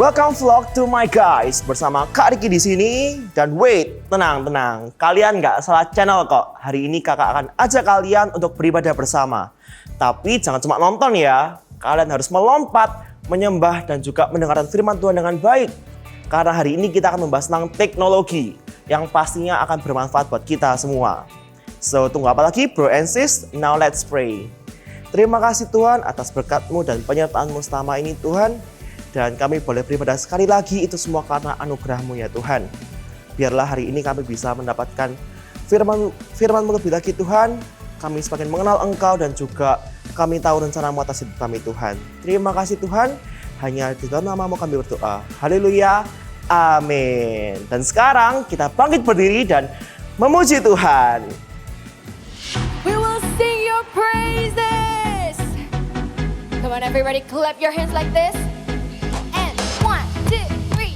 Welcome vlog to my guys bersama Kak Riki di sini dan wait, tenang. Kalian nggak salah channel kok. Hari ini kakak akan ajak kalian untuk beribadah bersama. Tapi jangan cuma nonton ya. Kalian harus melompat, menyembah dan juga mendengarkan firman Tuhan dengan baik. Karena hari ini kita akan membahas tentang teknologi yang pastinya akan bermanfaat buat kita semua. So tunggu apa lagi bro and sis? Now let's pray. Terima kasih Tuhan atas berkat-Mu dan penyertaan-Mu selama ini Tuhan. Dan kami boleh beribadah sekali lagi itu semua karena anugerah-Mu ya Tuhan. Biarlah hari ini kami bisa mendapatkan firman-Mu lebih lagi Tuhan. Kami semakin mengenal Engkau dan juga kami tahu rencana-Mu atas hidup kami Tuhan. Terima kasih Tuhan. Hanya di dalam nama-Mu kami berdoa. Haleluya. Amin. Dan sekarang kita bangkit berdiri dan memuji Tuhan. We will sing your praises. Come on everybody, clap your hands like this. And 1, 2, 3.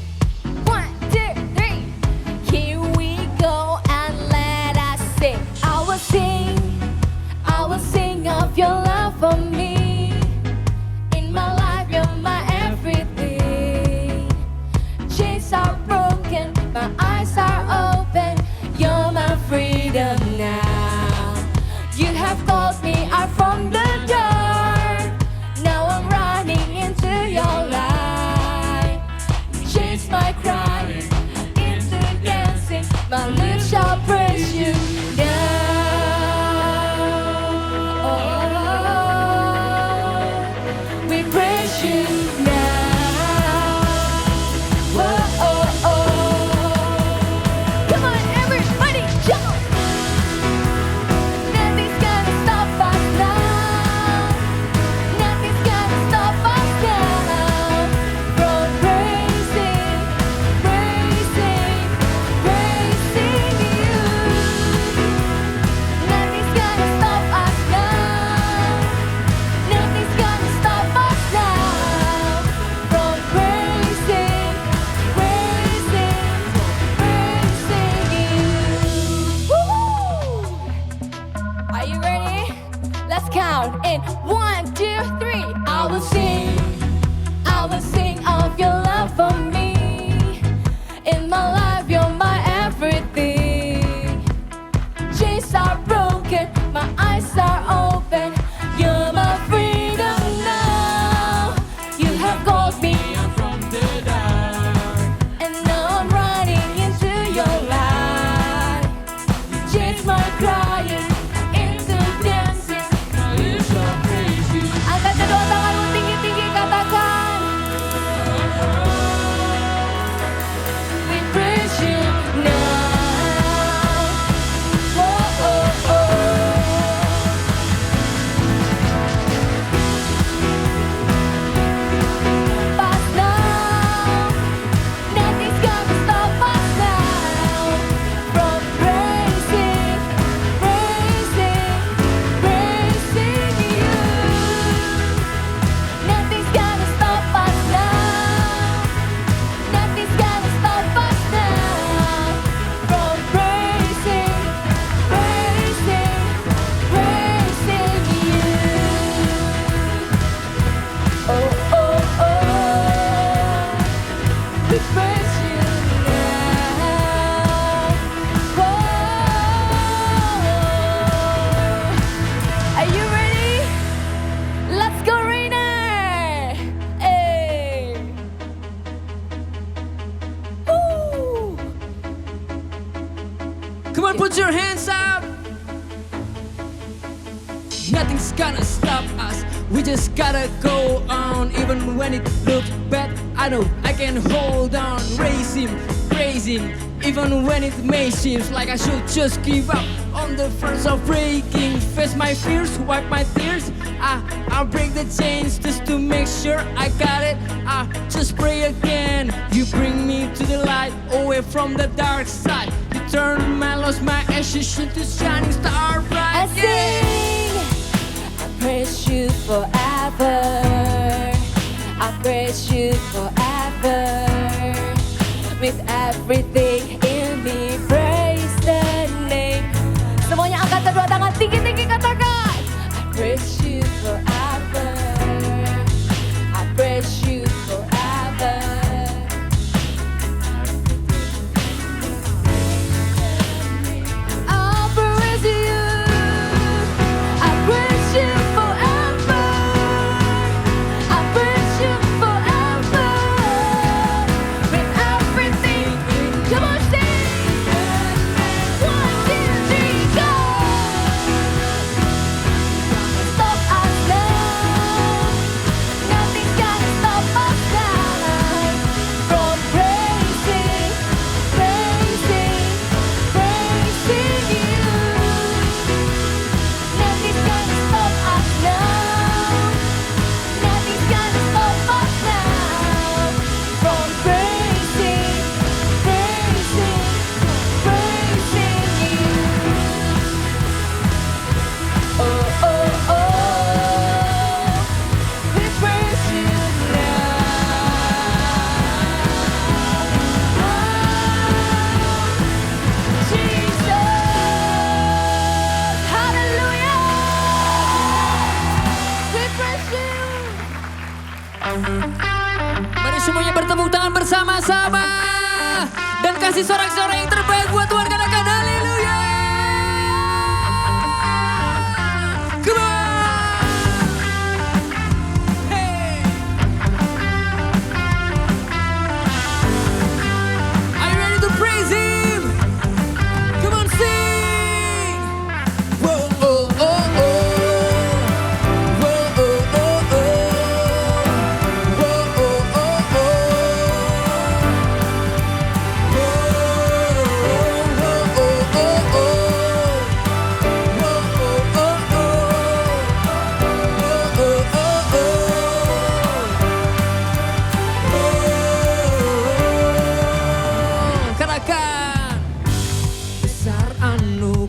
1, 2, 3. Here we go and let us sing. I will sing of your love for me. In my life, you're my everything. Chains are broken, my eyes are open. You're my freedom now. You have called me out from the dark. Now I'm running into your light. Change my crying into dancing. My lips shall praise you now. We praise you now. Come on, everybody, jump! Nothing's gonna stop us now. Nothing's gonna stop us now from praising you. Nothing's gonna stop us now. Nothing's gonna stop us now from praising you. Woo! Are you ready? Let's count in 1, 2, 3. I will sing of your love for me. In my life, you're my everything. Chains are broken, my eyes are open. You're my freedom now. You have called me out from the dark, and now I'm running into your light. You changed my crying into dancing. My lips shall praise you. Angkat kedua tanganmu tinggi-tinggi, katakan. We praise you now. Us now. Nothing's gonna stop us now from praising you. Nothing's gonna stop us now. Nothing's gonna stop us now from praising you. We praise you now. Are you ready? Let's go, Rainer! Hey! Woo! Come on, put your hands up. Nothing's gonna stop us. We just gotta go on, even when it looks bad. I know I can hold on, raise him, even when it may seem like I should just give up. On the verge of breaking, face my fears, wipe my tears. I'll break the chains just to make sure I got it. I just pray again. You bring me to the light, away from the dark side. You turn my loss, my ashes into shining star bright. I sing, I praise you forever. I praise you forever. With everything in me, praise the name. Semuanya angkat kedua tangan tinggi-tinggi, katakan. I praise you forever. I praise you forever.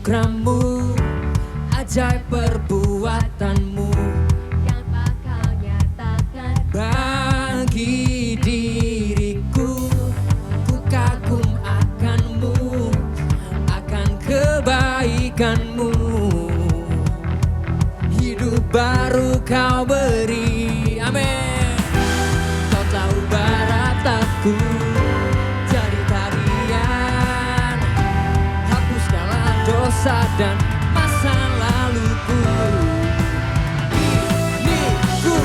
anugerahmu, ajaib perbuatanmu yang tak kau nyatakan bagi diriku. Ku kagum akanmu, akan kebaikanmu. Hidup baru kau beri, amin. Kau tahu baratku jadi tarian, hapus segala dosa dan masa laluku. Ini ku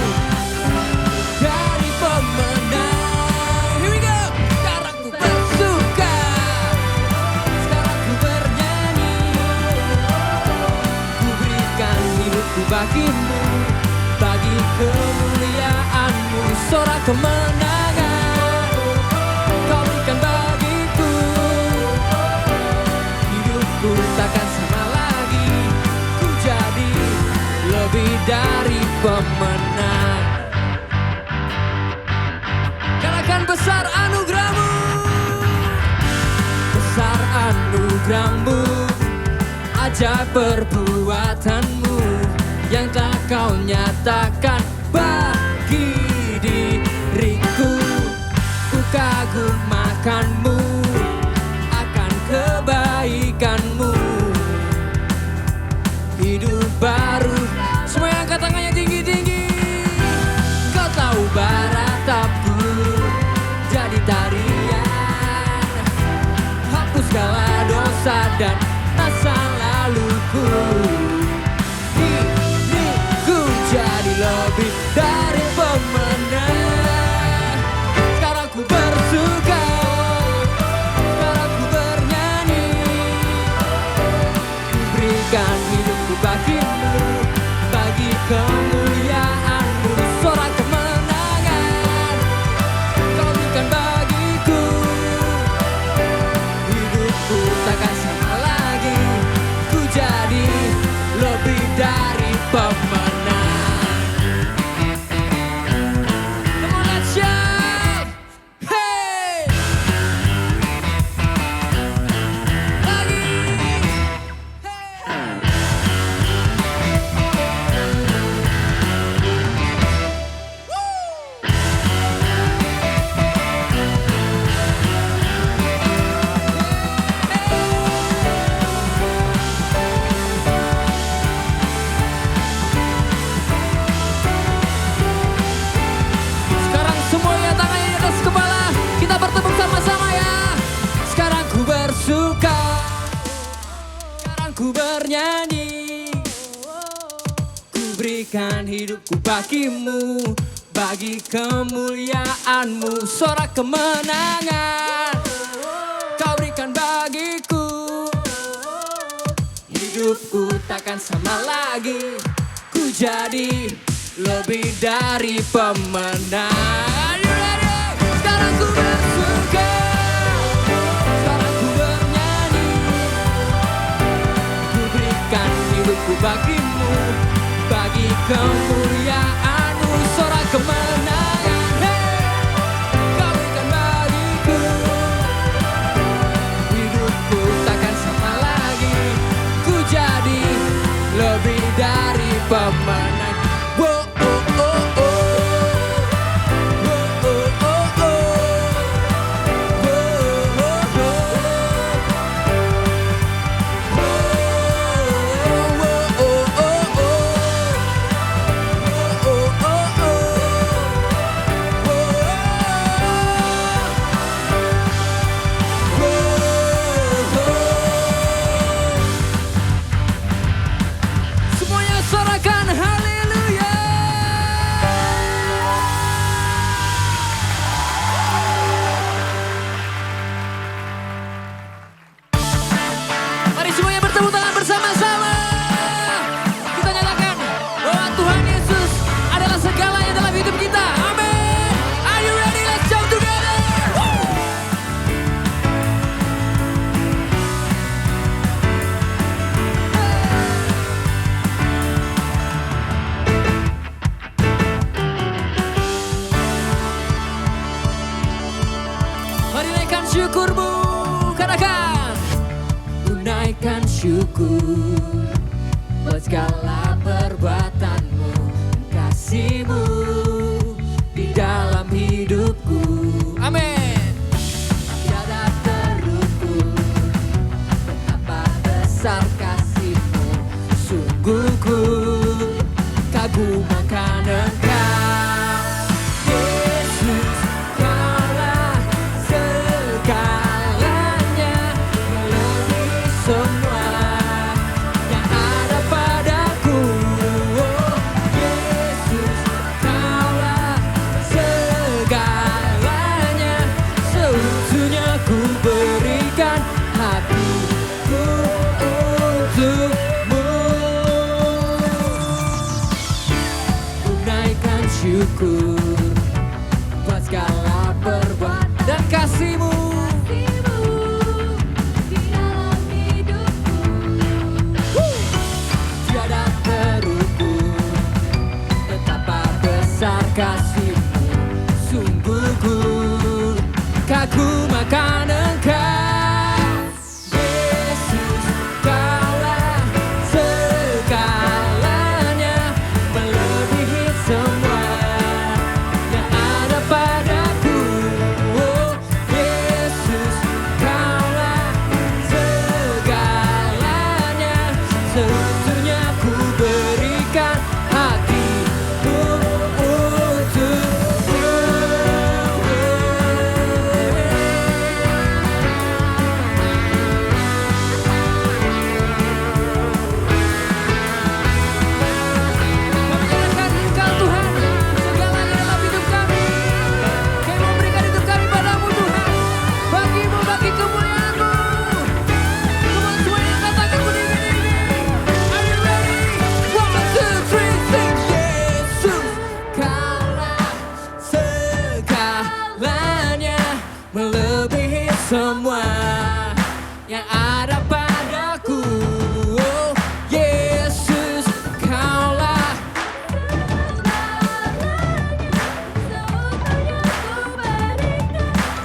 dari pemenang. Here we go. Sekarang ku bersuka, sekarang ku bernyanyi. Ku berikan hidupku bagimu, bagi kemuliaanmu. Sorak kemenangan kau berikan bagiku. Hidupku takkan sama lagi, ku jadi lebih dari pemenang. Katakan besar anugerahmu, besar anugerahmu, ajaib perbuatanmu yang tak kau nyatakan bagi diriku. Ku kagum akanmu, akan kebaikanmu. Hidup baru, semua yang angkat tangannya tinggi-tinggi. Kau tahu baratku jadi tarian, hapus segala dosa dan masa laluku. Diriku jadi lebih dari pemenang. Sekarang ku bersuka, sekarang ku bernyanyi. Ku berikan hidupku bagimu, bagi kemuliaanmu. Sorak kemenangan kau berikan bagiku. Hidupku takkan sama lagi, ku jadi lebih dari pemenang. Come on, let's shout! Hey! Lagi! Hey! Sekarang semuanya tangannya di atas kepala, kita bertepuk sama-sama ya. Sekarang ku bersuka, sekarang ku bernyanyi. Ku berikan hidupku bagimu, bagi kemuliaanmu. Sorak kemenangan kau berikan bagiku. Hidupku takkan sama lagi, ku jadi lebih dari pemenang. You ready? Sekarang ku bersuka, sekarang ku bernyanyi. Ku berikan hidupku bagimu, bagi kemuliaanmu. Sorak kemenangan, hey, kau berikan bagiku. Hidupku takkan sama lagi, ku jadi lebih dari pemenang. Wow, oh, oh, oh. Wow, oh, oh, oh. Wow, oh, oh. Wow, oh, oh, oh. syukur buat segala perbuatanmu, kasihmu di dalam hidupku. Amin. Tiada terukur betapa besar kasihmu, sungguh ku kagum akan Engkau. Yesus, Kaulah segalanya, melebihi semua yang ada padaku. Oh, Yesus, Kaulah segalanya, seutuhnya ku berikan hatiku untukmu. Tunaikan syukur buat segala perbuatan dan kasihmu. Di dalam hidupku. Tiada terukur betapa besar kasihmu, sungguh ku kagum akan Engkau. Yesus, Kaulah segalanya, melebihi semua yang ada padaku. Oh, Yesus, Kaulah segalanya, seutuhnya ku berikan hatiku untukmu. Kami nyerahkan Engkau Tuhan, segalanya dalam hidup kami. Kami memberikan hidup kami padamu Tuhan, bagimu, bagi kemuliaan-Mu. Come on, semua yang katakan berdiri. Are you ready? 1, 2, 3, sing. Yesus, Kaulah segalanya, melebihi semua yang ada padaku. Oh, Yesus, Kaulah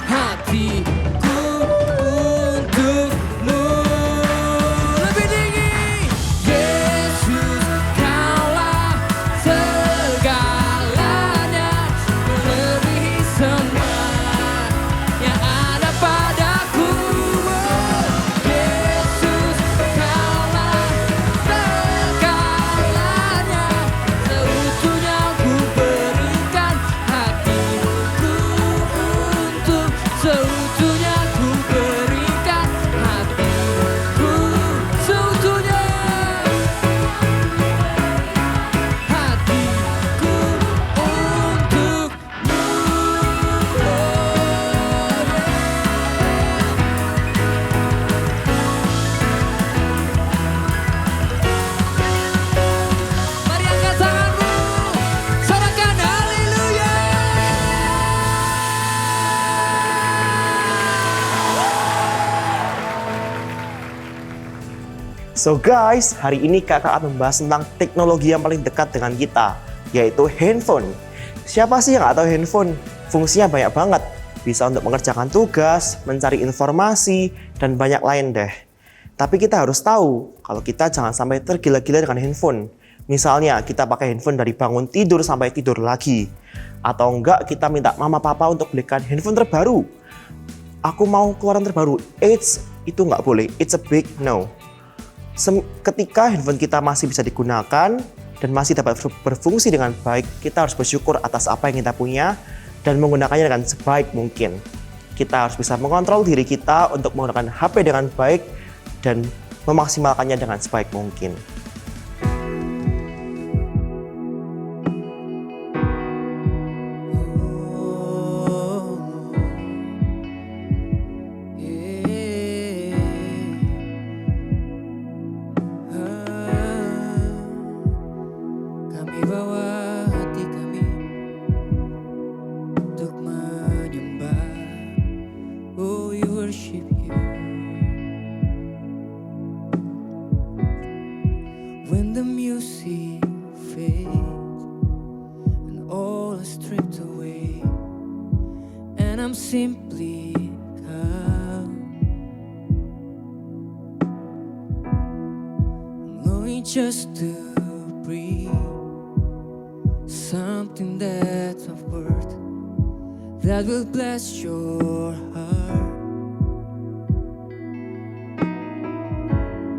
hatiku untukmu. Lebih tinggi. Yesus, Kaulah segalanya, melebihi semua yang ada padaku. Yesus, Kaulah segalanya, seutuhnya ku berikan hatiku untuk, seutuhnya ku berikan hatiku, seutuhnya hatiku untukmu. Mari angkat tanganmu, sorakan haleluya. So guys, hari ini kakak akan membahas tentang teknologi yang paling dekat dengan kita, yaitu handphone. Siapa sih yang nggak tahu handphone? Fungsinya banyak banget. Bisa untuk mengerjakan tugas, mencari informasi, dan banyak lain deh. Tapi kita harus tahu, kalau kita jangan sampai tergila-gila dengan handphone. Misalnya, kita pakai handphone dari bangun tidur sampai tidur lagi. Atau enggak, kita minta mama papa untuk belikan handphone terbaru. Aku mau keluaran terbaru. Itu nggak boleh. It's a big no. Ketika handphone kita masih bisa digunakan dan masih dapat berfungsi dengan baik, kita harus bersyukur atas apa yang kita punya dan menggunakannya dengan sebaik mungkin. Kita harus bisa mengontrol diri kita untuk menggunakan HP dengan baik dan memaksimalkannya dengan sebaik mungkin. Kami bawa hati kami untuk menyembah. Oh, we worship you. When the music fades and all is stripped away, and I'm simply calm. only just to breathe, something that's of worth that will bless your heart.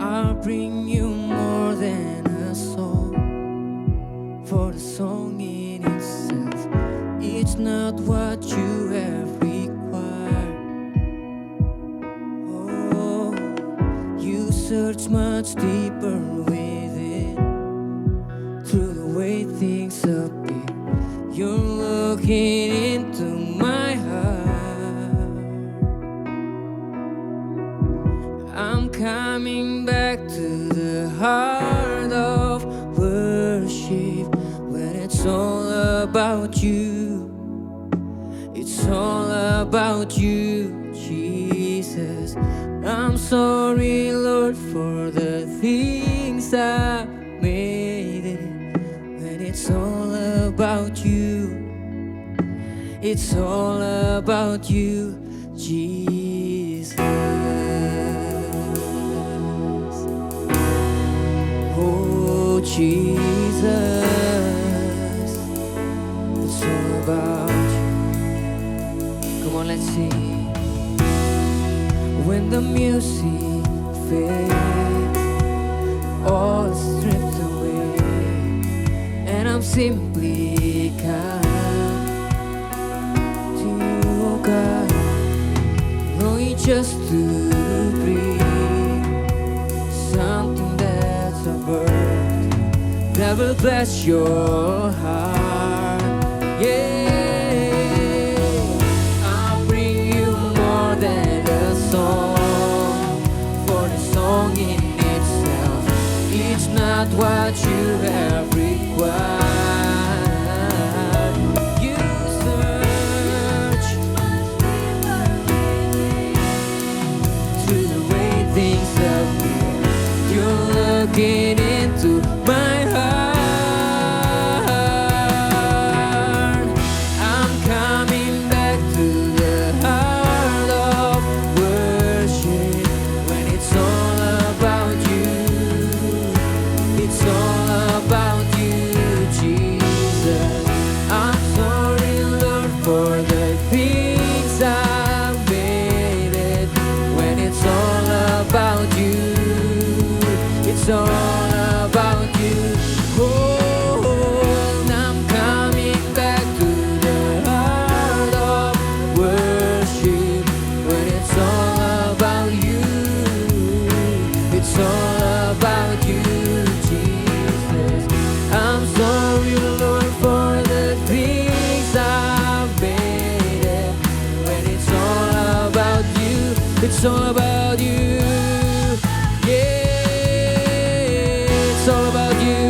I'll bring you more than a song, for the song in itself, it's not what you have required. Oh, you search much deeper within, through the way things appear. You're looking into my heart. I'm coming back to the heart of worship, when it's all about you. It's all about you, Jesus. I'm sorry, Lord, for the things I made it. When it's all about you, it's all about you, Jesus. Oh, Jesus, it's all about you. Come on, let's sing. When the music fades, all is stripped away, and I'm simply come to you, God, only just to breathe, something that's a word that will bless your heart. Yeah, I'll bring you more than a song, for the song in itself, it's not what you have required. You search through the way things appear. You're looking into my heart. I'm coming back to the heart of worship, when it's all about you. It's all about you, Jesus. I'm sorry, Lord, for the things I've made it. When it's all about you, it's all about you. Oh, and I'm coming back to the heart of worship, when it's all about you. It's all about you, Jesus. I'm sorry, Lord, for the things I've made it. When it's all about you, it's all about you. Yeah, it's all about you.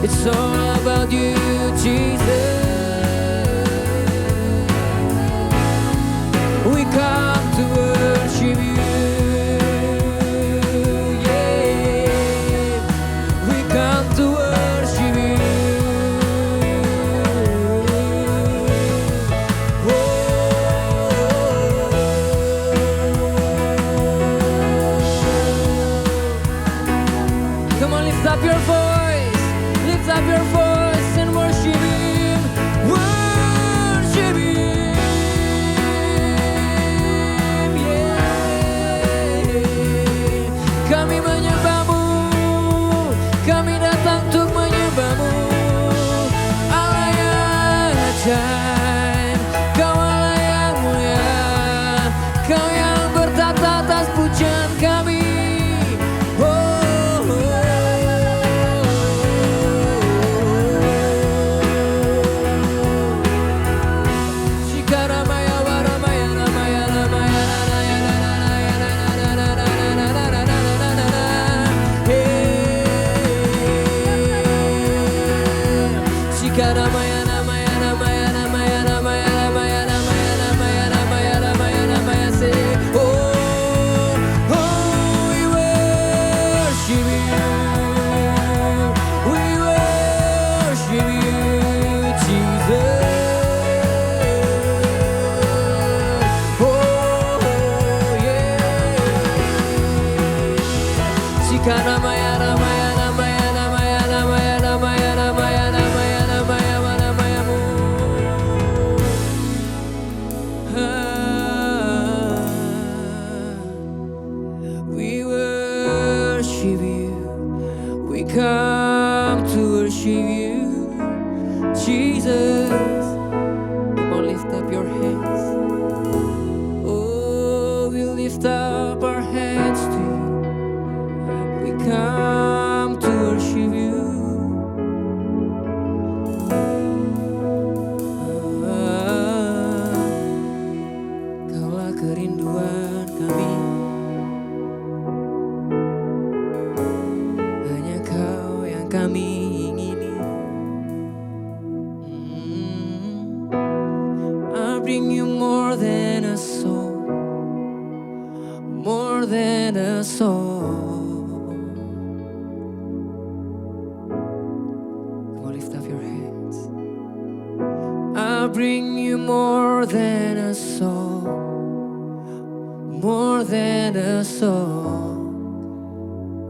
It's all about you, Jesus. We come to worship you. Yeah, we come to worship you. Come on, lift up your voice and worship you. Kanamaya namaya namaya namaya namaya namaya namaya namaya namaya namayamu. We worship you. We come to worship you, Jesus. Come on, lift up your hands. Oh, we lift up our hands to you. We come to worship you. Kaulah kerinduan kami. Hanya Kau yang kami ingini. I bring you more than a song, more than a song. Come on, lift up your hands. I bring you more than a song, more than a song.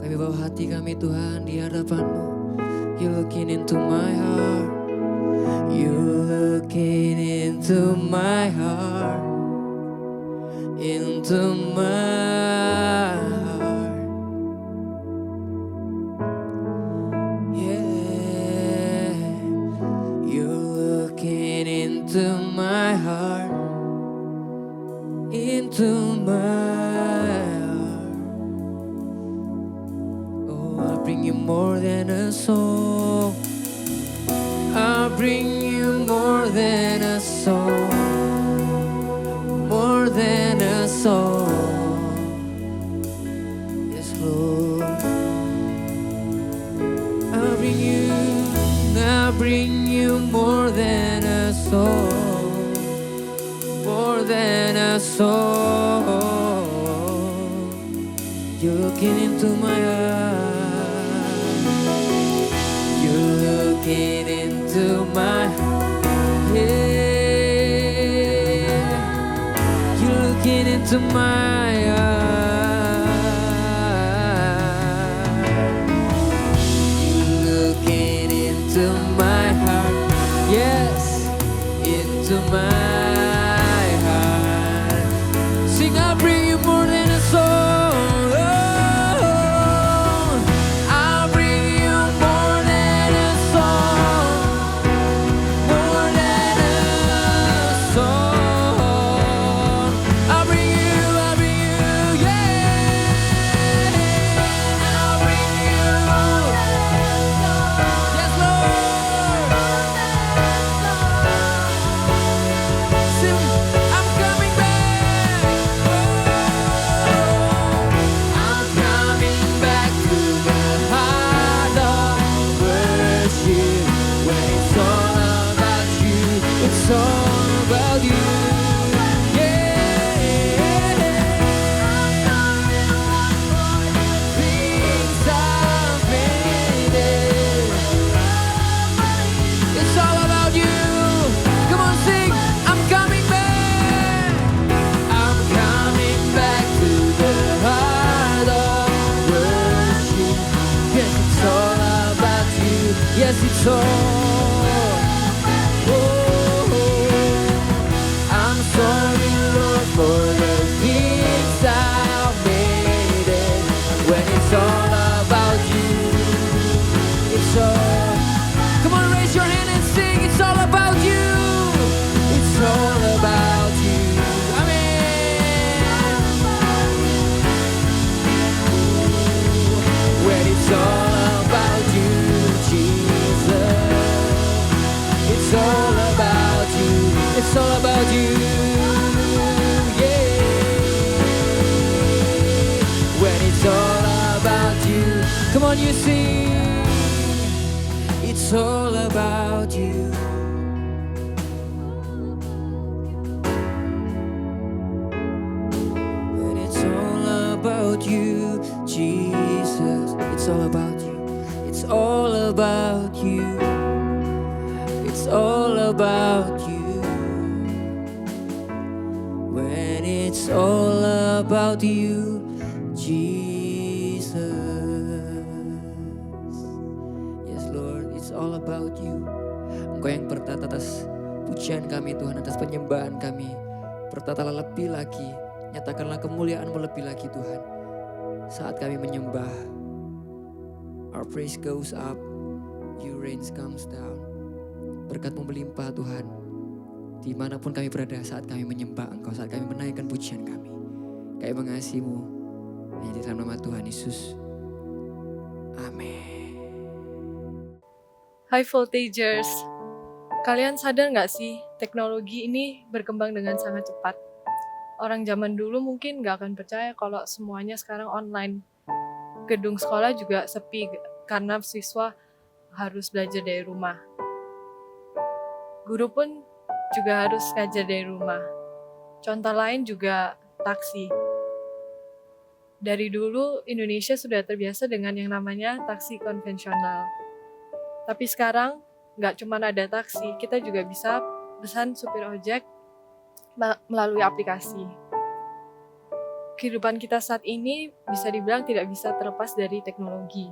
Kami bawa hati kami Tuhan di hadapan-Mu. You're looking into my heart. You're looking into my heart, into my heart. Yeah, you're looking into my heart, into my heart. Oh, I bring you more than a song. I bring you more than a song, more than a song. Yes, Lord. I bring you more than a song, more than a song. You're looking into my eyes. You're looking into my head. You're looking into my eyes. You're looking into my heart. Yes, into my heart. Sing, I'll bring you more than a song. It's all about you, yeah. Things I've made it. It's all about you. Come on, sing. I'm coming back. I'm coming back to the heart of worship. Yes, it's all about you. Yes, it's all. For the things I've made it. When it's all about you, it's all. Come on, raise your hand and sing. It's all about you. It's all about you. Amen. When it's all about you, Jesus. It's all about you. It's all about you. Come on, you sing. It's all about you. And it's all about you, Jesus. It's all about you. It's all about you. It's all about you. When it's all about you, Jesus. all about you. Engkau yang bertata atas pujian kami Tuhan, atas penyembahan kami. Bertatalah lebih lagi, nyatakanlah kemuliaan-Mu lebih lagi Tuhan. Saat kami menyembah, our praise goes up, your reigns comes down. Berkat-Mu melimpah Tuhan, dimanapun kami berada saat kami menyembah Engkau, saat kami menaikkan pujian kami. Kami mengasihi-Mu, hanya di dalam nama Tuhan Yesus. Amin. Hi Voltagers, kalian sadar nggak sih teknologi ini berkembang dengan sangat cepat? Orang zaman dulu mungkin nggak akan percaya kalau semuanya sekarang online. Gedung sekolah juga sepi karena siswa harus belajar dari rumah. Guru pun juga harus ngajar dari rumah. Contoh lain juga taksi. Dari dulu Indonesia sudah terbiasa dengan yang namanya taksi konvensional. Tapi sekarang nggak cuma ada taksi, kita juga bisa pesan supir ojek melalui aplikasi. Kehidupan kita saat ini bisa dibilang tidak bisa terlepas dari teknologi.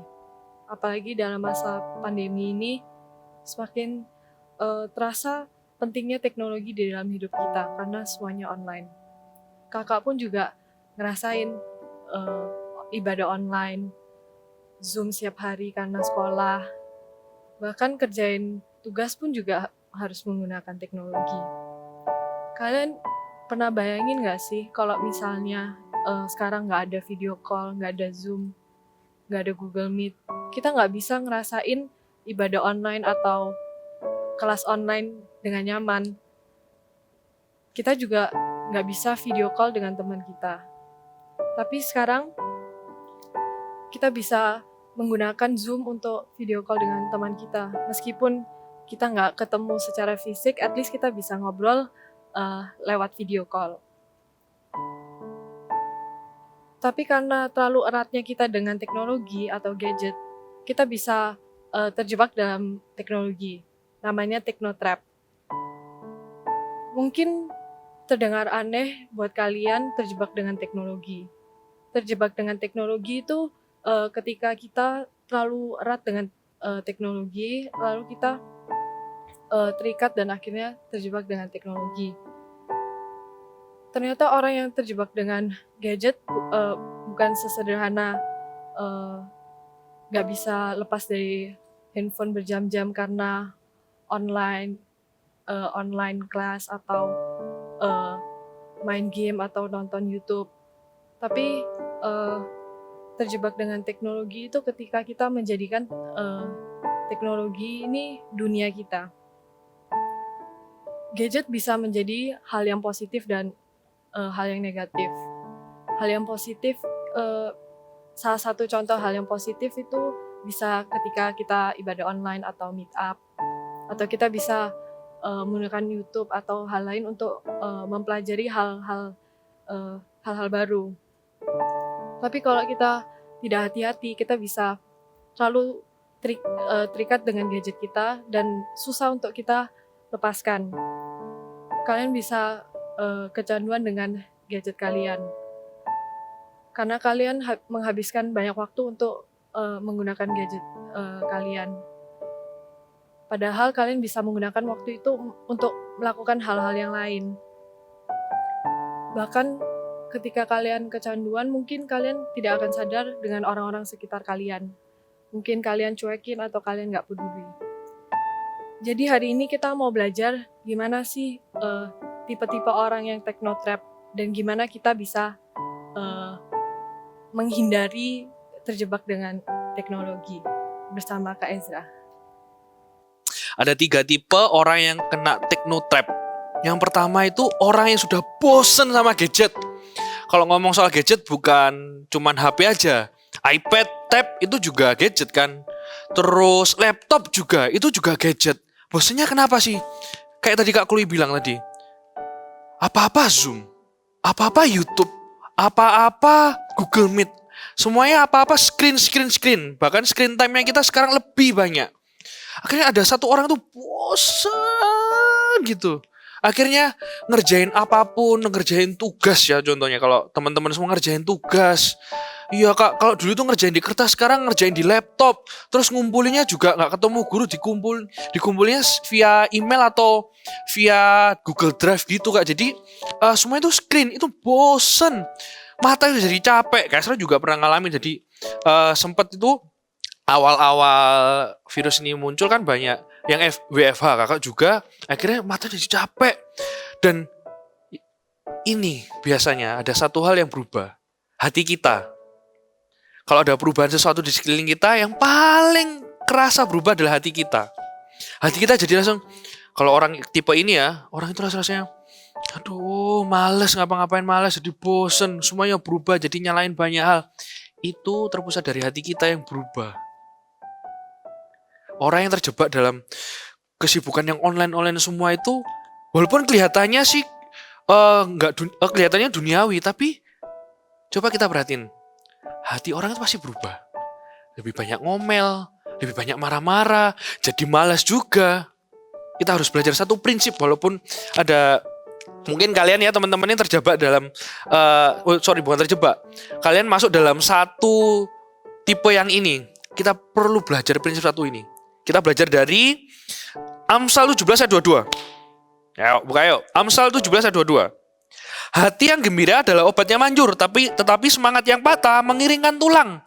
Apalagi dalam masa pandemi ini semakin terasa pentingnya teknologi di dalam hidup kita karena semuanya online. Kakak pun juga ngerasain ibadah online, Zoom setiap hari karena sekolah. Bahkan kerjain tugas pun juga harus menggunakan teknologi. Kalian pernah bayangin gak sih kalau misalnya sekarang gak ada video call, gak ada Zoom, gak ada Google Meet, kita gak bisa ngerasain ibadah online atau kelas online dengan nyaman. Kita juga gak bisa video call dengan teman kita. Tapi sekarang kita bisa menggunakan Zoom untuk video call dengan teman kita. Meskipun kita nggak ketemu secara fisik, at least kita bisa ngobrol lewat video call. Tapi karena terlalu eratnya kita dengan teknologi atau gadget, kita bisa terjebak dalam teknologi. Namanya technotrap. Mungkin terdengar aneh buat kalian terjebak dengan teknologi. Terjebak dengan teknologi itu ketika kita terlalu erat dengan teknologi, lalu kita terikat dan akhirnya terjebak dengan teknologi. Ternyata orang yang terjebak dengan gadget bukan sesederhana gak bisa lepas dari handphone berjam-jam karena online class atau main game atau nonton YouTube. Tapi terjebak dengan teknologi itu ketika kita menjadikan teknologi ini dunia kita. Gadget bisa menjadi hal yang positif dan hal yang negatif. Hal yang positif, salah satu contoh hal yang positif itu bisa ketika kita ibadah online atau meet up, atau kita bisa menggunakan YouTube atau hal lain untuk mempelajari hal-hal baru. Tapi kalau kita tidak hati-hati, kita bisa terlalu terikat dengan gadget kita dan susah untuk kita lepaskan. Kalian bisa kecanduan dengan gadget kalian. Karena kalian menghabiskan banyak waktu untuk menggunakan gadget kalian. Padahal kalian bisa menggunakan waktu itu untuk melakukan hal-hal yang lain. Bahkan ketika kalian kecanduan, mungkin kalian tidak akan sadar dengan orang-orang sekitar kalian. Mungkin kalian cuekin atau kalian nggak peduli. Jadi hari ini kita mau belajar gimana sih tipe-tipe orang yang technotrap dan gimana kita bisa menghindari terjebak dengan teknologi bersama Kak Ezra. Ada 3 tipe orang yang kena technotrap. Yang pertama itu orang yang sudah bosen sama gadget. Kalau ngomong soal gadget bukan cuman HP aja. iPad, tab itu juga gadget kan. Terus laptop juga, itu juga gadget. Bosennya kenapa sih? Kayak tadi Kak Chloe bilang tadi. Apa-apa Zoom, apa-apa YouTube, apa-apa Google Meet. Semuanya apa-apa screen. Bahkan screen time-nya kita sekarang lebih banyak. Akhirnya ada satu orang tuh bosan gitu. Akhirnya ngerjain apapun, ngerjain tugas ya contohnya. Kalau teman-teman semua ngerjain tugas, Iya kak, kalau dulu tuh ngerjain di kertas, sekarang ngerjain di laptop. Terus ngumpulinnya juga nggak ketemu guru, dikumpulinnya via email atau via Google Drive gitu kak. Jadi semua itu screen, itu bosen. Mata itu jadi capek. Kak Esra juga pernah ngalamin. Jadi sempet itu awal-awal virus ini muncul kan banyak yang WFH, kakak juga. Akhirnya mata jadi capek. Dan ini biasanya ada satu hal yang berubah. Hati kita. Kalau ada perubahan sesuatu di sekeliling kita, yang paling kerasa berubah adalah hati kita. Hati kita jadi langsung, kalau orang tipe ini ya, orang itu rasanya, aduh males ngapa-ngapain, males, jadi bosen, semuanya berubah, jadi nyalain banyak hal. Itu terpusat dari hati kita yang berubah. Orang yang terjebak dalam kesibukan yang online semua itu, walaupun kelihatannya sih kelihatannya duniawi, tapi coba kita perhatiin. Hati orang itu pasti berubah. Lebih banyak ngomel, lebih banyak marah-marah, jadi malas juga. Kita harus belajar satu prinsip, walaupun ada mungkin kalian ya teman-teman ini terjebak dalam bukan terjebak. Kalian masuk dalam satu tipe yang ini. Kita perlu belajar prinsip satu ini. Kita belajar dari Amsal 17 ayat 22. Ya, buka yuk. Amsal 17 ayat 22. Hati yang gembira adalah obatnya manjur, tetapi semangat yang patah mengiringkan tulang.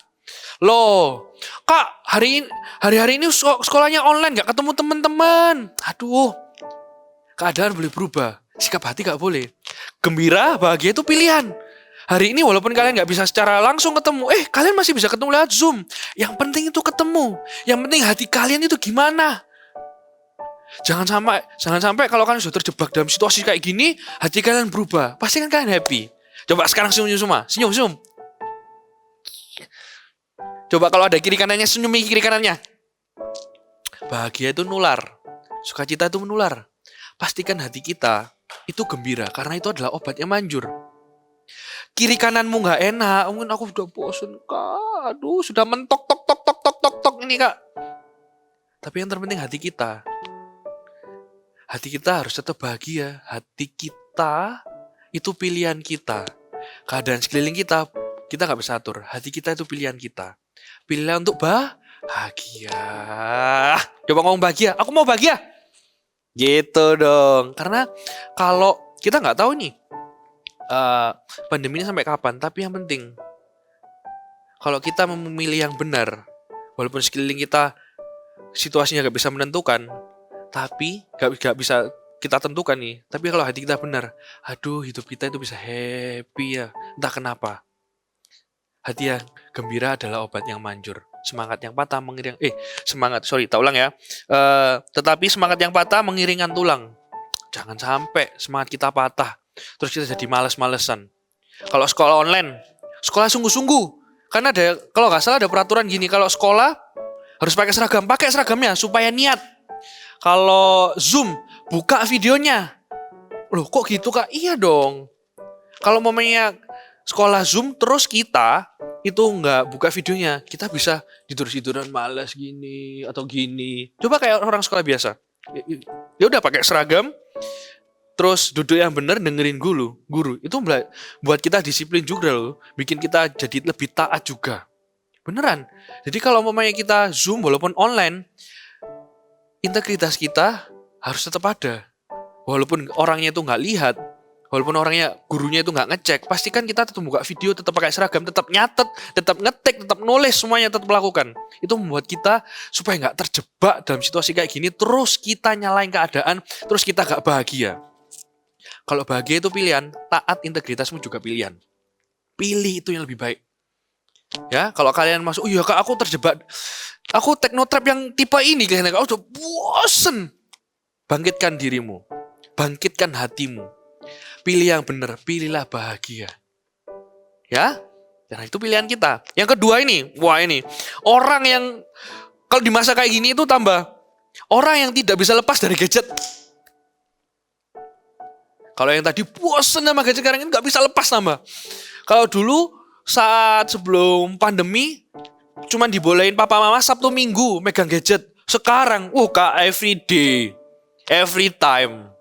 Loh, kak, hari-hari ini sekolahnya online, gak ketemu teman-teman. Aduh, keadaan boleh berubah, sikap hati gak boleh. Gembira, bahagia itu pilihan. Hari ini walaupun kalian gak bisa secara langsung ketemu, kalian masih bisa ketemu lewat Zoom. Yang penting itu ketemu. Yang penting hati kalian itu gimana. Jangan sampai kalau kalian sudah terjebak dalam situasi kayak gini, hati kalian berubah. Pasti kan kalian happy. Coba sekarang senyum semua. Senyum. Coba kalau ada kiri kanannya, senyumi kiri kanannya. Bahagia itu nular. Sukacita itu menular. Pastikan hati kita itu gembira, karena itu adalah obatnya manjur. Kiri kananmu gak enak, mungkin aku udah bosen kak. Aduh, sudah mentok tok ini kak. Tapi yang terpenting hati kita. Hati kita harus tetap bahagia. Hati kita itu pilihan kita. Keadaan sekeliling kita gak bisa atur. Hati kita itu pilihan kita. Pilihan untuk bahagia. Coba ngomong bahagia. Aku mau bahagia. Gitu dong. Karena kalau kita gak tahu nih pandemi ini sampai kapan. Tapi yang penting, kalau kita memilih yang benar, walaupun sekeliling kita situasinya gak bisa menentukan, tapi gak bisa kita tentukan nih. Tapi kalau hati kita benar, aduh hidup kita itu bisa happy ya. Entah kenapa. Hati yang gembira adalah obat yang manjur. Semangat yang patah tak ulang ya. Tetapi semangat yang patah mengiringkan tulang. Jangan sampai semangat kita patah, terus kita jadi males-malesan. Kalau sekolah online, sekolah sungguh-sungguh. Karena kalau gak salah ada peraturan gini, kalau sekolah harus pakai seragamnya supaya niat. Kalau Zoom, buka videonya. Loh kok gitu kak? Iya dong. Kalau momennya sekolah Zoom terus kita itu nggak buka videonya, kita bisa tidur-tiduran malas gini atau gini. Coba kayak orang sekolah biasa. Ya udah pakai seragam, terus duduk yang benar dengerin guru. Itu buat kita disiplin juga loh. Bikin kita jadi lebih taat juga. Beneran. Jadi kalau momennya kita Zoom walaupun online, integritas kita harus tetap ada. Walaupun orangnya itu nggak lihat, walaupun gurunya itu nggak ngecek, pastikan kita tetap buka video, tetap pakai seragam, tetap nyatet, tetap ngetik, tetap nulis, semuanya tetap lakukan. Itu membuat kita supaya nggak terjebak dalam situasi kayak gini, terus kita nyalain keadaan, terus kita nggak bahagia. Kalau bahagia itu pilihan, taat integritasmu juga pilihan. Pilih itu yang lebih baik. Ya, kalau kalian masuk, iya kak aku terjebak, aku teknotrap yang tipe ini, kayaknya kak udah bosen. Bangkitkan dirimu, bangkitkan hatimu. Pilih yang benar, pilihlah bahagia. Ya, karena itu pilihan kita. Yang kedua ini, orang yang kalau di masa kayak gini itu tambah orang yang tidak bisa lepas dari gadget. Kalau yang tadi bosen sama gadget, sekarang ini nggak bisa lepas tambah. Kalau dulu saat sebelum pandemi cuman dibolehin papa mama Sabtu Minggu megang gadget. Sekarang, kak every day, every time.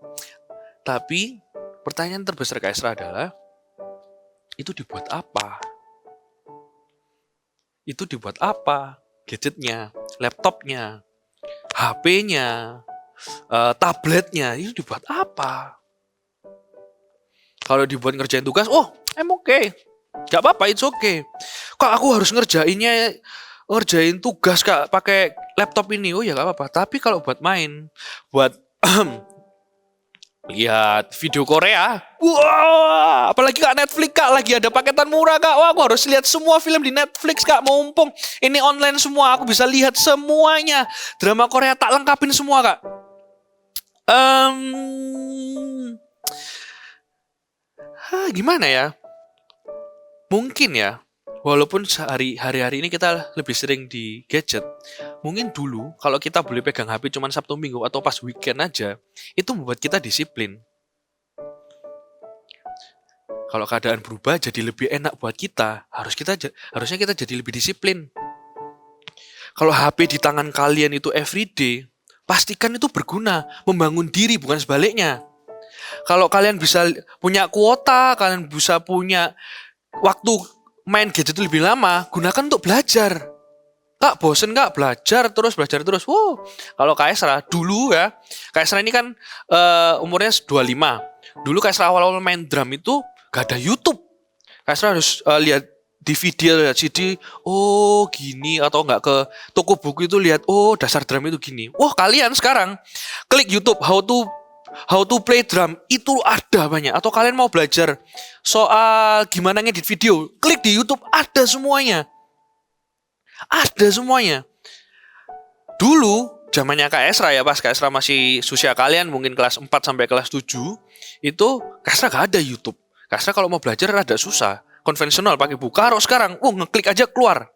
Tapi pertanyaan terbesar Kak Esra adalah, itu dibuat apa? itu dibuat apa? Gadgetnya, laptopnya, HP-nya, tabletnya, itu dibuat apa? Kalau dibuat ngerjain tugas, oh, I'm okay. Gak apa-apa, it's okay. Kak, aku harus ngerjain tugas Kak pakai laptop ini. Oh ya gak apa-apa. Tapi kalau buat main, buat lihat video Korea, wah, apalagi Kak Netflix Kak, lagi ada paketan murah Kak. Wah, aku harus lihat semua film di Netflix Kak, mumpung ini online semua, aku bisa lihat semuanya. Drama Korea tak lengkapin semua Kak. Gimana ya? Mungkin ya, walaupun hari-hari ini kita lebih sering di gadget, mungkin dulu kalau kita boleh pegang HP cuma Sabtu Minggu atau pas weekend aja, itu membuat kita disiplin. Kalau keadaan berubah jadi lebih enak buat kita, harusnya kita jadi lebih disiplin. Kalau HP di tangan kalian itu everyday, pastikan itu berguna, membangun diri bukan sebaliknya. Kalau kalian bisa punya kuota, kalian bisa punya waktu main gadget lebih lama, gunakan untuk belajar. Kak, bosen Kak belajar terus. Wow. Kalau Kak Esra dulu ya, Kak Esra ini kan umurnya 25. Dulu Kak Esra awal-awal main drum itu gak ada YouTube. Kak Esra harus lihat DVD, lihat CD, oh gini, atau enggak ke toko buku itu lihat, oh dasar drum itu gini. Wah, kalian sekarang klik YouTube how to play drum, itu ada banyak. Atau kalian mau belajar soal gimana ngedit video, klik di YouTube, ada semuanya. Ada semuanya. Dulu, zamannya Kak Esra ya, pas Kak Esra masih usia kalian, mungkin kelas 4 sampai kelas 7, itu Kak Esra gak ada YouTube. Kak Esra kalau mau belajar rada susah. Konvensional, pakai buku. Kalau sekarang, ngeklik aja keluar.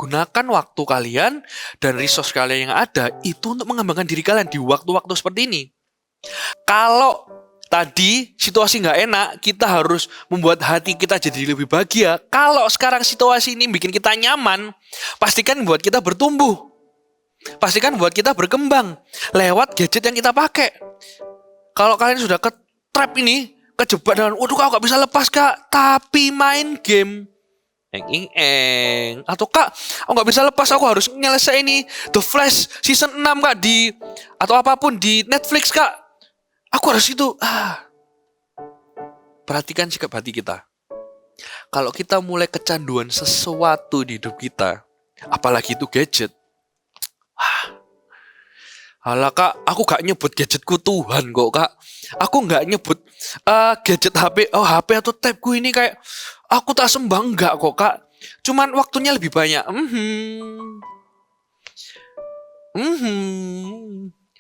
Gunakan waktu kalian dan resource kalian yang ada, itu untuk mengembangkan diri kalian di waktu-waktu seperti ini. Kalau tadi situasi nggak enak, kita harus membuat hati kita jadi lebih bahagia. Kalau sekarang situasi ini bikin kita nyaman, pastikan buat kita bertumbuh. Pastikan buat kita berkembang lewat gadget yang kita pakai. Kalau kalian sudah ke trap ini, kejebak dengan, waduh Kak, gak bisa lepas Kak, tapi main game. Atau Kak, aku gak bisa lepas, aku harus nyelesain ini The Flash season 6 Kak atau apapun di Netflix Kak. Aku harus itu. Perhatikan sikap hati kita. Kalau kita mulai kecanduan sesuatu di hidup kita, apalagi itu gadget. Alah Kak, aku gak nyebut gadgetku Tuhan kok Kak. Aku gak nyebut gadget HP, HP atau tabku ini kayak aku tak sembah, enggak kok Kak. Cuman waktunya lebih banyak.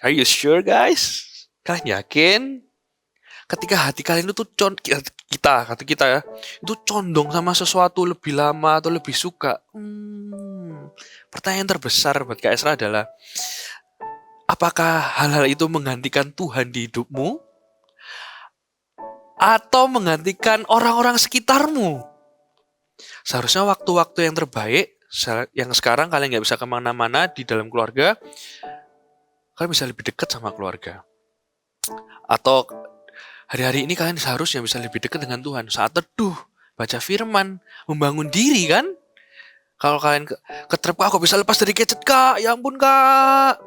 Are you sure guys? Kalian yakin? Ketika hati kalian itu kita ya, itu condong sama sesuatu lebih lama atau lebih suka. Pertanyaan terbesar buat Kak Esra adalah, apakah hal-hal itu menggantikan Tuhan di hidupmu? Atau menggantikan orang-orang sekitarmu? Seharusnya waktu-waktu yang terbaik, yang sekarang kalian gak bisa kemana-mana di dalam keluarga, kalian bisa lebih dekat sama keluarga. Atau hari-hari ini kalian seharusnya bisa lebih dekat dengan Tuhan. Saat teduh, baca firman, membangun diri kan? Kalau kalian ketrep, aku bisa lepas dari gadget Kak, ya ampun Kak.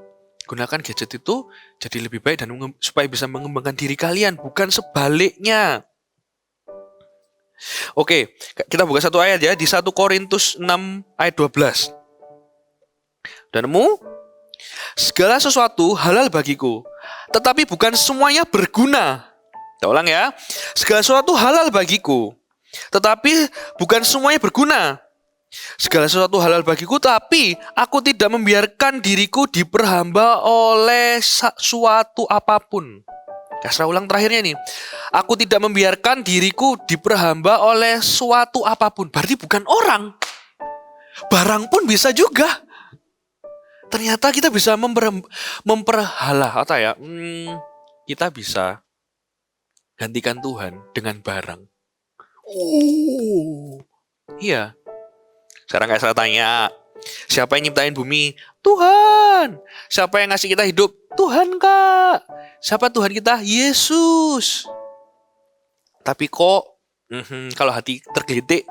Gunakan gadget itu jadi lebih baik dan supaya bisa mengembangkan diri kalian, bukan sebaliknya. Oke, kita buka satu ayat ya, di 1 Korintus 6 ayat 12. Dan nemu? Segala sesuatu halal bagiku, tetapi bukan semuanya berguna. Kita ulang ya. Segala sesuatu halal bagiku, tetapi bukan semuanya berguna. Segala sesuatu halal bagiku, tapi aku tidak membiarkan diriku diperhamba oleh suatu apapun. Kasra ulang terakhirnya nih. Aku tidak membiarkan diriku diperhamba oleh suatu apapun. Berarti bukan orang. Barang pun bisa juga. Ternyata kita bisa memperhala atau ya, kita bisa gantikan Tuhan dengan barang. Iya. Sekarang saya tanya, siapa yang nyiptain bumi? Tuhan. Siapa yang ngasih kita hidup? Tuhan Kak. Siapa Tuhan kita? Yesus. Tapi kok, kalau hati tergelitik,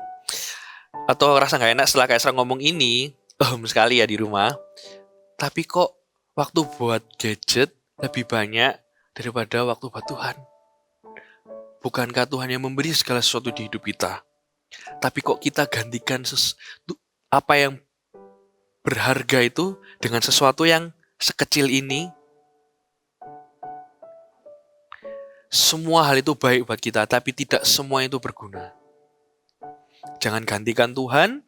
atau rasa nggak enak setelah Kak Esra ngomong ini, sekali ya di rumah. Tapi kok waktu buat gadget lebih banyak daripada waktu buat Tuhan? Bukankah Tuhan yang memberi segala sesuatu di hidup kita? Tapi kok kita gantikan apa yang berharga itu dengan sesuatu yang sekecil ini? Semua hal itu baik buat kita, tapi tidak semua itu berguna. Jangan gantikan Tuhan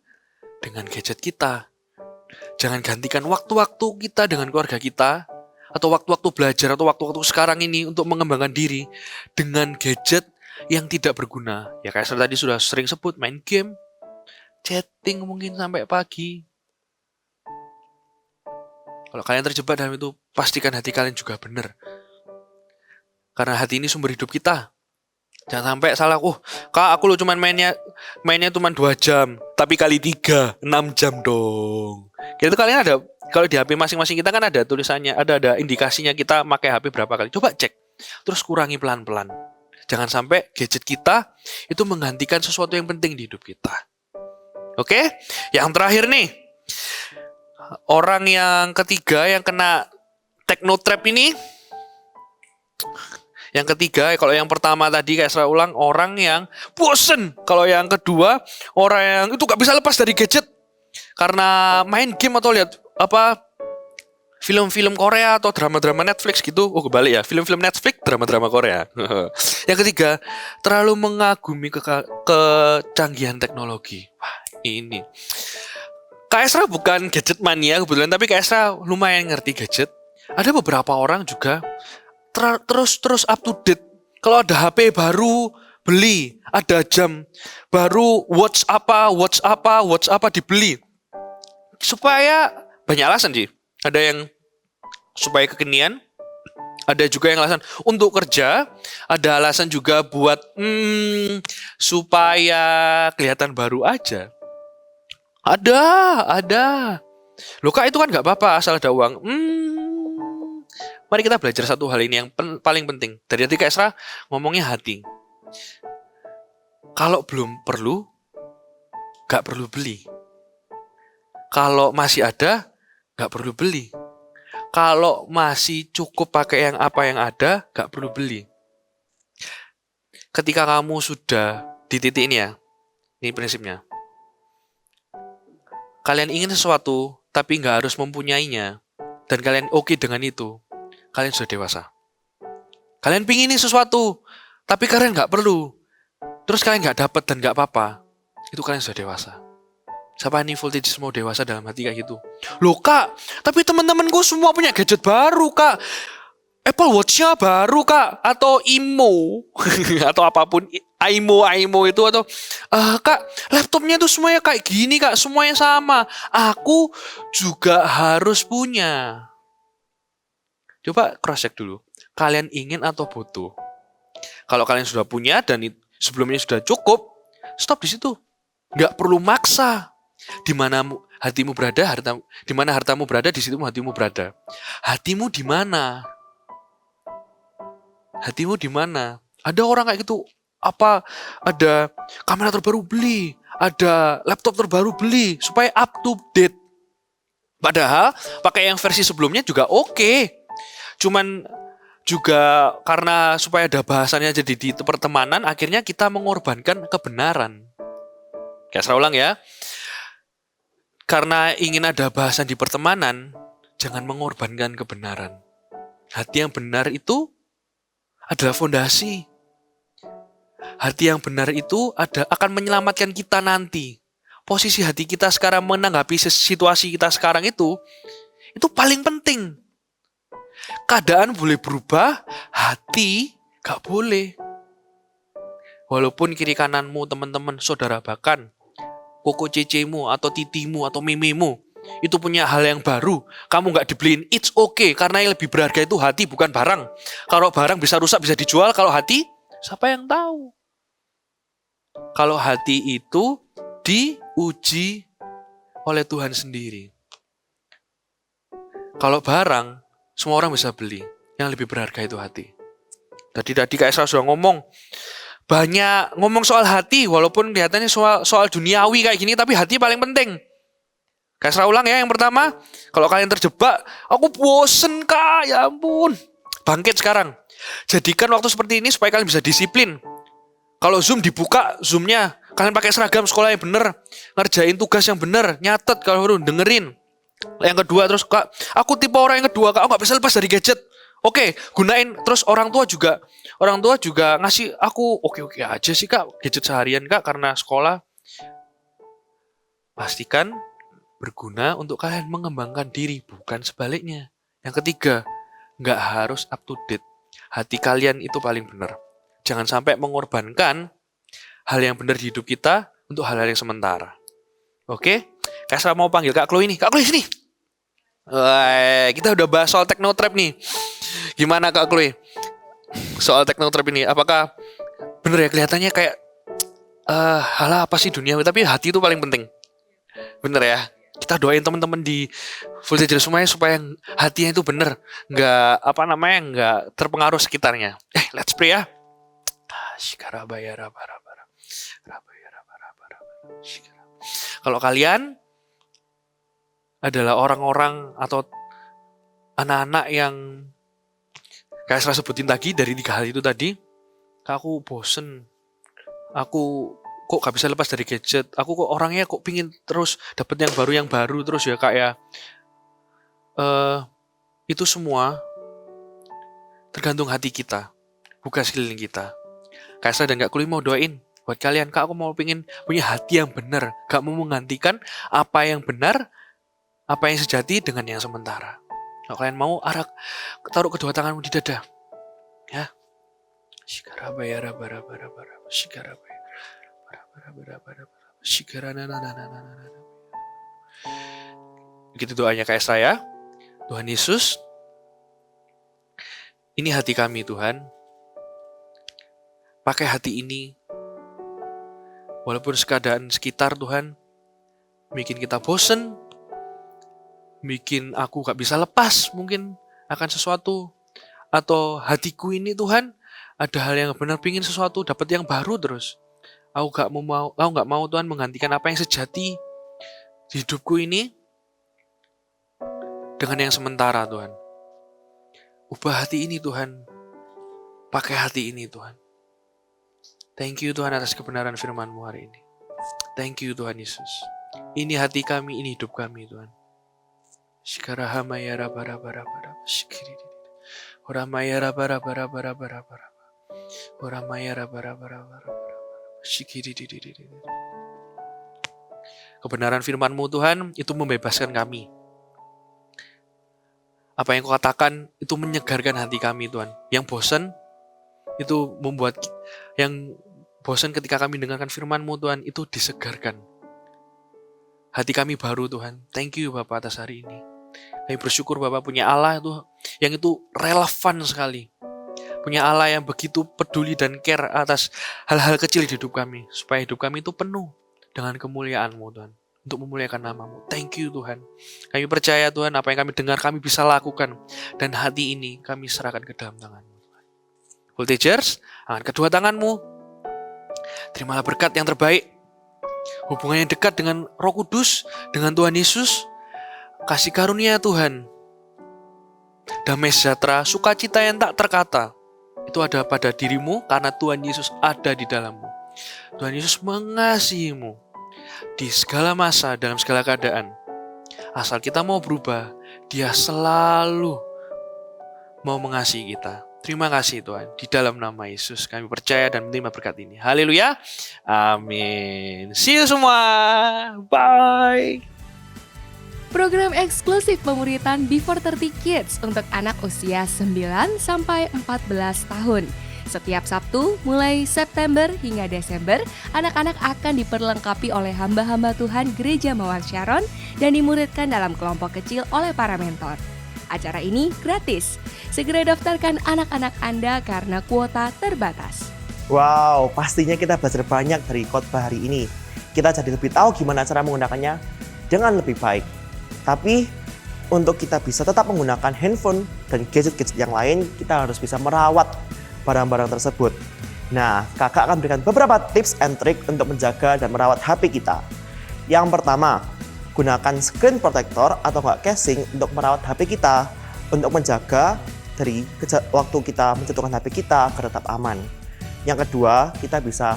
dengan gadget kita. Jangan gantikan waktu-waktu kita dengan keluarga kita, atau waktu-waktu belajar, atau waktu-waktu sekarang ini untuk mengembangkan diri dengan gadget yang tidak berguna. Ya kayak saya tadi sudah sering sebut, main game, chatting mungkin sampai pagi. Kalau kalian terjebak dalam itu, pastikan hati kalian juga benar. Karena hati ini sumber hidup kita. Jangan sampai salah, Kak aku lo cuman mainnya cuma 2 jam, tapi kali 3, 6 jam dong. Gitu kalian ada, kalau di HP masing-masing kita kan ada tulisannya, ada indikasinya kita pakai HP berapa kali. Coba cek, terus kurangi pelan-pelan. Jangan sampai gadget kita itu menggantikan sesuatu yang penting di hidup kita. Oke, yang terakhir nih, orang yang ketiga yang kena techno trap ini. Yang ketiga, kalau yang pertama tadi kayak saya ulang, orang yang bosen. Kalau yang kedua, orang yang itu gak bisa lepas dari gadget karena main game atau lihat film-film Korea atau drama-drama Netflix gitu. Kebalik ya, film-film Netflix, drama-drama Korea. Yang ketiga, terlalu mengagumi kecanggihan teknologi. Wah, ini Kak Esra bukan gadget mania kebetulan, tapi Kak Esra lumayan ngerti gadget. Ada beberapa orang juga terus up to date. Kalau ada HP baru beli, ada jam baru, watch apa dibeli. Supaya banyak alasan sih. Ada yang supaya kekinian, ada juga yang alasan untuk kerja, ada alasan juga buat supaya kelihatan baru aja. Ada. Loh Kak, itu kan gak apa-apa asal ada uang. Mari kita belajar satu hal ini yang paling penting. Dari tadi Kak Esra ngomongnya hati. Kalau belum perlu, gak perlu beli. Kalau masih ada, gak perlu beli. Kalau masih cukup pakai yang ada, gak perlu beli. Ketika kamu sudah di titik ini ya, ini prinsipnya. Kalian ingin sesuatu, tapi gak harus mempunyainya. Dan kalian oke dengan itu. Kalian sudah dewasa. Kalian pingin sesuatu, tapi kalian nggak perlu. Terus kalian nggak dapat dan nggak apa-apa. Itu kalian sudah dewasa. Siapa nih voltage mau dewasa dalam hati kayak gitu? Loh Kak, tapi teman-temanku semua punya gadget baru Kak. Apple Watch-nya baru Kak, atau IMO atau apapun IMO itu atau Kak, laptopnya tuh semuanya kayak gini Kak, semuanya sama. Aku juga harus punya. Coba cross check dulu. Kalian ingin atau butuh? Kalau kalian sudah punya dan sebelumnya sudah cukup, stop di situ. Nggak perlu maksa. Di mana hatimu berada, di mana hartamu berada, di situ hatimu berada. Hatimu di mana? Hatimu di mana? Ada orang kayak gitu. Ada kamera terbaru beli, ada laptop terbaru beli supaya up to date. Padahal pakai yang versi sebelumnya juga oke. Cuman juga karena supaya ada bahasannya jadi di pertemanan, akhirnya kita mengorbankan kebenaran. Kayak saya ulang ya. Karena ingin ada bahasan di pertemanan, jangan mengorbankan kebenaran. Hati yang benar itu adalah fondasi. Hati yang benar itu akan menyelamatkan kita nanti. Posisi hati kita sekarang menanggapi situasi kita sekarang itu paling penting. Keadaan boleh berubah, hati gak boleh. Walaupun kiri kananmu, teman-teman, saudara, bahkan koko cecemu atau titimu atau mimimu itu punya hal yang baru, kamu gak dibeliin, it's okay. Karena yang lebih berharga itu hati, bukan barang. Kalau barang bisa rusak, bisa dijual. Kalau hati, siapa yang tahu? Kalau hati itu diuji oleh Tuhan sendiri. Kalau barang, semua orang bisa beli. Yang lebih berharga itu hati. Tadi Kak Esra sudah ngomong, banyak ngomong soal hati, walaupun kelihatannya soal duniawi kayak gini, tapi hati paling penting. Kayak saya ulang ya, yang pertama, kalau kalian terjebak, aku bosen kak, ya ampun. Bangkit sekarang. Jadikan waktu seperti ini supaya kalian bisa disiplin. Kalau Zoom dibuka, Zoom-nya kalian pakai seragam sekolah yang bener, ngerjain tugas yang bener, nyatet kalau perlu, dengerin. Yang kedua terus, kak, aku tipe orang yang kedua, kak, aku gak bisa lepas dari gadget. Oke, gunain. Terus orang tua juga ngasih aku oke aja sih kak, gadget seharian kak, karena sekolah. Pastikan berguna untuk kalian mengembangkan diri, bukan sebaliknya. Yang ketiga, nggak harus up to date. Hati kalian itu paling benar. Jangan sampai mengorbankan hal yang benar di hidup kita untuk hal-hal yang sementara. Oke? Kayak saya mau panggil Kak Chloe nih. Kak Chloe sini. Wah, kita udah bahas soal technotrap nih. Gimana Kak Chloe? Soal technotrap ini, apakah bener ya kelihatannya kayak halah apa sih dunia, tapi hati itu paling penting. Bener ya? Kita doain teman-teman di Voltager semuanya supaya hatinya itu bener, nggak terpengaruh sekitarnya. Let's pray ya. Kalau kalian adalah orang-orang atau anak-anak yang kayak saya sebutin tadi dari 3 hal itu tadi, aku bosen, aku kok gak bisa lepas dari gadget, aku kok orangnya kok pingin terus dapet yang baru terus ya kak ya. Itu semua tergantung hati kita, bukan sekeliling kita. Kayak saya dan Kak Chloe mau doain buat kalian, kak, aku mau pingin punya hati yang benar, gak mau menggantikan apa yang benar, apa yang sejati dengan yang sementara. Kalau kalian mau, taruh kedua tanganmu di dada, ya. Begitu doanya kayak saya. Tuhan Yesus, ini hati kami Tuhan. Pakai hati ini, walaupun keadaan sekitar Tuhan bikin kita bosen, bikin aku gak bisa lepas mungkin akan sesuatu, atau hatiku ini Tuhan ada hal yang benar pingin sesuatu, dapat yang baru terus. Aku gak mau Tuhan menggantikan apa yang sejati di hidupku ini dengan yang sementara Tuhan. Ubah hati ini Tuhan, pakai hati ini Tuhan. Thank you Tuhan atas kebenaran firman-Mu hari ini. Thank you Tuhan Yesus. Ini hati kami, ini hidup kami Tuhan. Shikarahama ya rabara-bara-bara. Shikiri. Oramaya rabara-bara-bara-bara. Oramaya rabara-bara-bara. Shikiri. Kebenaran firman-Mu Tuhan itu membebaskan kami. Apa yang Kau katakan itu menyegarkan hati kami Tuhan. Yang bosan itu membuat yang bosan ketika kami dengarkan firman-Mu Tuhan itu disegarkan. Hati kami baru Tuhan. Thank you Bapak atas hari ini. Kami bersyukur Bapak punya Allah itu yang itu relevan sekali. Punya Allah yang begitu peduli dan care atas hal-hal kecil di hidup kami. Supaya hidup kami itu penuh dengan kemuliaan-Mu Tuhan. Untuk memuliakan nama-Mu. Thank you Tuhan. Kami percaya Tuhan apa yang kami dengar kami bisa lakukan. Dan hati ini kami serahkan ke dalam tangan-Mu. Voltagers, angkat kedua tanganmu. Terimalah berkat yang terbaik. Hubungan yang dekat dengan Roh Kudus, dengan Tuhan Yesus. Kasih karunia Tuhan. Damai sejahtera, sukacita yang tak terkata. Itu ada pada dirimu karena Tuhan Yesus ada di dalammu. Tuhan Yesus mengasihimu di segala masa, dalam segala keadaan. Asal kita mau berubah, Dia selalu mau mengasihi kita. Terima kasih Tuhan. Di dalam nama Yesus kami percaya dan menerima berkat ini. Haleluya. Amin. See you semua. Bye. Program eksklusif pemuritan Before 30 Kids untuk anak usia 9 sampai 14 tahun. Setiap Sabtu, mulai September hingga Desember, anak-anak akan diperlengkapi oleh hamba-hamba Tuhan Gereja Mawar Sharon dan dimuridkan dalam kelompok kecil oleh para mentor. Acara ini gratis. Segera daftarkan anak-anak Anda karena kuota terbatas. Wow, pastinya kita belajar banyak dari khotbah hari ini. Kita jadi lebih tahu gimana cara menggunakannya dengan lebih baik. Tapi untuk kita bisa tetap menggunakan handphone dan gadget-gadget yang lain, kita harus bisa merawat barang-barang tersebut. Nah, kakak akan berikan beberapa tips and trick untuk menjaga dan merawat HP kita. Yang pertama, gunakan screen protector atau enggak casing untuk merawat HP kita untuk menjaga dari waktu kita menjatuhkan HP kita agar tetap aman. Yang kedua, kita bisa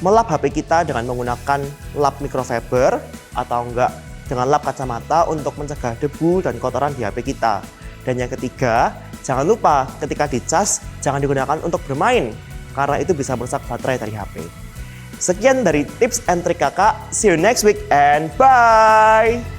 melap HP kita dengan menggunakan lap microfiber atau enggak dengan lap kacamata untuk mencegah debu dan kotoran di HP kita. Dan yang ketiga, jangan lupa ketika dicas jangan digunakan untuk bermain karena itu bisa merusak baterai dari HP. Sekian dari tips and trik kakak. See you next week and bye!